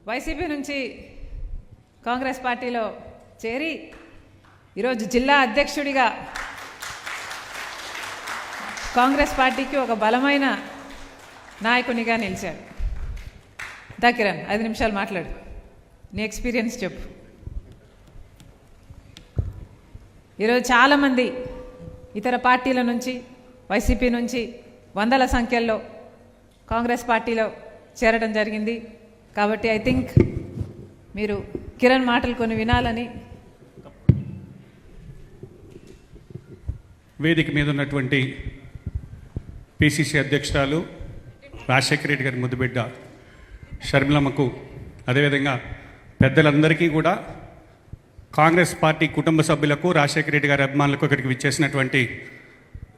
YCP నుంచి కాంగ్రెస్ పార్టీలో చేరి ఈరోజు జిల్లా అధ్యక్షుడిగా కాంగ్రెస్ పార్టీకి ఒక బలమైన నాయకునిగా నిలిచాడు. కిరణ్ 5 నిమిషాలు మాట్లాడు, నీ ఎక్స్పీరియన్స్ చెప్పు. ఈరోజు చాలామంది ఇతర పార్టీల నుంచి వైసీపీ నుంచి వందల సంఖ్యల్లో కాంగ్రెస్ పార్టీలో చేరడం జరిగింది. కాబట్టి ఐ థింక్ మీరు కిరణ్ మాటలు కొన్ని వినాలని. వేదిక మీద ఉన్నటువంటి పిసిసి అధ్యక్షురాలు రాజశేఖర రెడ్డి గారి ముద్దుబిడ్డ షర్మిలమ్మకు, అదేవిధంగా పెద్దలందరికీ కూడా, కాంగ్రెస్ పార్టీ కుటుంబ సభ్యులకు, రాజశేఖర రెడ్డి గారి అభిమానులకు, ఇక్కడికి విచ్చేసినటువంటి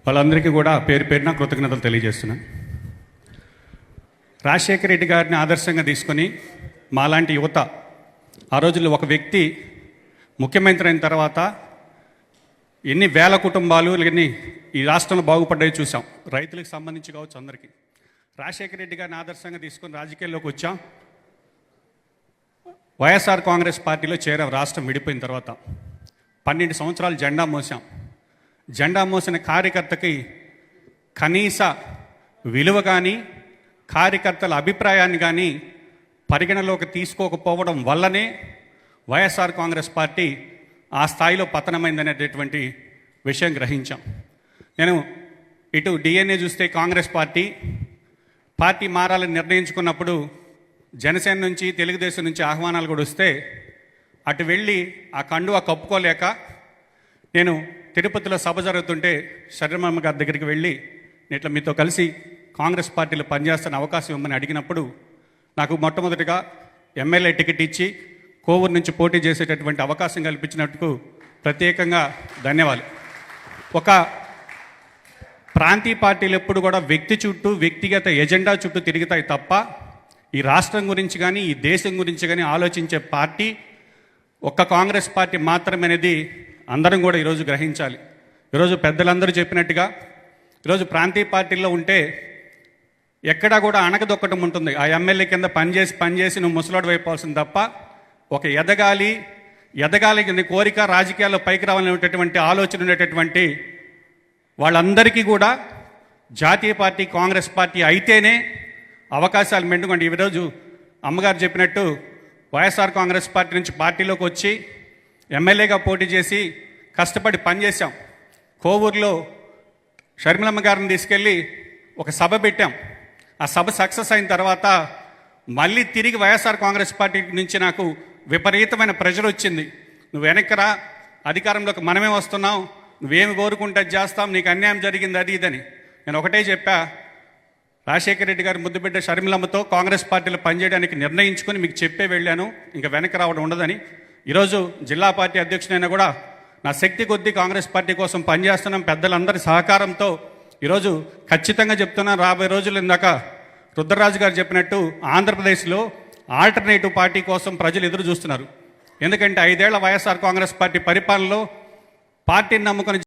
వాళ్ళందరికీ కూడా పేరు పేరున కృతజ్ఞతలు తెలియజేస్తున్నాను. రాజశేఖర రెడ్డి గారిని ఆదర్శంగా తీసుకొని మాలాంటి యువత, ఆ రోజుల్లో ఒక వ్యక్తి ముఖ్యమంత్రి అయిన తర్వాత ఎన్ని వేల కుటుంబాలు ఎన్ని ఈ రాష్ట్రంలో బాగుపడ్డాయో చూసాం. రైతులకు సంబంధించి కావచ్చు, అందరికీ రాజశేఖర రెడ్డి గారిని ఆదర్శంగా తీసుకొని రాజకీయాల్లోకి వచ్చాం. వైఎస్ఆర్ కాంగ్రెస్ పార్టీలో చేరాం. రాష్ట్రం విడిపోయిన తర్వాత 12 సంవత్సరాలు జెండా మోసాం. జెండా మోసిన కార్యకర్తకి కనీస విలువ కానీ, కార్యకర్తల అభిప్రాయాన్ని కానీ పరిగణలోకి తీసుకోకపోవడం వల్లనే వైఎస్ఆర్ కాంగ్రెస్ పార్టీ ఆ స్థాయిలో పతనమైందనేటటువంటి విషయం గ్రహించాం. నేను ఇటు డిఎన్ఏ చూస్తే కాంగ్రెస్ పార్టీ మారాలని నిర్ణయించుకున్నప్పుడు జనసేన నుంచి, తెలుగుదేశం నుంచి ఆహ్వానాలు కూడా వస్తే అటు వెళ్ళి ఆ కండువా కప్పుకోలేక నేను తిరుపతిలో సభ జరుగుతుంటే షర్మిలమ్మ గారి దగ్గరికి వెళ్ళి ఇట్లా మీతో కలిసి కాంగ్రెస్ పార్టీలో పనిచేస్తున్న అవకాశం ఇవ్వమని అడిగినప్పుడు నాకు మొట్టమొదటిగా ఎమ్మెల్యే టికెట్ ఇచ్చి కోవూరు నుంచి పోటీ చేసేటటువంటి అవకాశం కల్పించినట్టుకు ప్రత్యేకంగా ధన్యవాదాలు. ఒక ప్రాంతీయ పార్టీలు ఎప్పుడు కూడా వ్యక్తి చుట్టూ, వ్యక్తిగత ఎజెండా చుట్టూ తిరుగుతాయి తప్ప ఈ రాష్ట్రం గురించి కానీ, ఈ దేశం గురించి కానీ ఆలోచించే పార్టీ ఒక్క కాంగ్రెస్ పార్టీ మాత్రమే అనేది అందరం కూడా ఈరోజు గ్రహించాలి. ఈరోజు పెద్దలందరూ చెప్పినట్టుగా ఈరోజు ప్రాంతీయ పార్టీల్లో ఉంటే ఎక్కడా కూడా అణగదొక్కటం ఉంటుంది. ఆ ఎమ్మెల్యే కింద పనిచేసి నువ్వు ముసలాడు వైపోవాల్సింది తప్ప ఒక ఎదగాలి కింద కోరిక, రాజకీయాల్లో పైకి రావాలనేటటువంటి ఆలోచన ఉండేటటువంటి వాళ్ళందరికీ కూడా జాతీయ పార్టీ కాంగ్రెస్ పార్టీ అయితేనే అవకాశాలు మెండుకోండి. ఈరోజు అమ్మగారు చెప్పినట్టు వైఎస్ఆర్ కాంగ్రెస్ పార్టీ నుంచి పార్టీలోకి వచ్చి ఎమ్మెల్యేగా పోటీ చేసి కష్టపడి పనిచేశాం. కోవూరులో షర్మిలమ్మ గారిని తీసుకెళ్ళి ఒక సభ పెట్టాం. ఆ సభ సక్సెస్ అయిన తర్వాత మళ్ళీ తిరిగి వైఎస్ఆర్ కాంగ్రెస్ పార్టీ నుంచి నాకు విపరీతమైన ప్రెషర్ వచ్చింది. నువ్వు వెనక్కరా, అధికారంలోకి మనమే వస్తున్నాం, నువ్వేమి కోరుకుంటే చేస్తాం, నీకు అన్యాయం జరిగింది అది ఇదని. నేను ఒకటే చెప్పా, రాజశేఖర రెడ్డి గారి ముద్దుబిడ్డ షర్మిలమ్మతో కాంగ్రెస్ పార్టీలో పనిచేయడానికి నిర్ణయించుకొని మీకు చెప్పే వెళ్ళాను, ఇంకా వెనక్కి రావడం ఉండదని. ఈరోజు జిల్లా పార్టీ అధ్యక్షునైనా కూడా నా శక్తి కొద్దీ కాంగ్రెస్ పార్టీ కోసం పనిచేస్తున్నాం. పెద్దలందరి సహకారంతో ఈరోజు ఖచ్చితంగా చెప్తున్నాను, రాబోయే రోజులు ఇందాక రుద్రరాజు గారు చెప్పినట్టు ఆంధ్రప్రదేశ్లో ఆల్టర్నేటివ్ పార్టీ కోసం ప్రజలు ఎదురు చూస్తున్నారు. ఎందుకంటే 5 ఏళ్ల వైఎస్ఆర్ కాంగ్రెస్ పార్టీ పరిపాలనలో పార్టీని నమ్ముకొని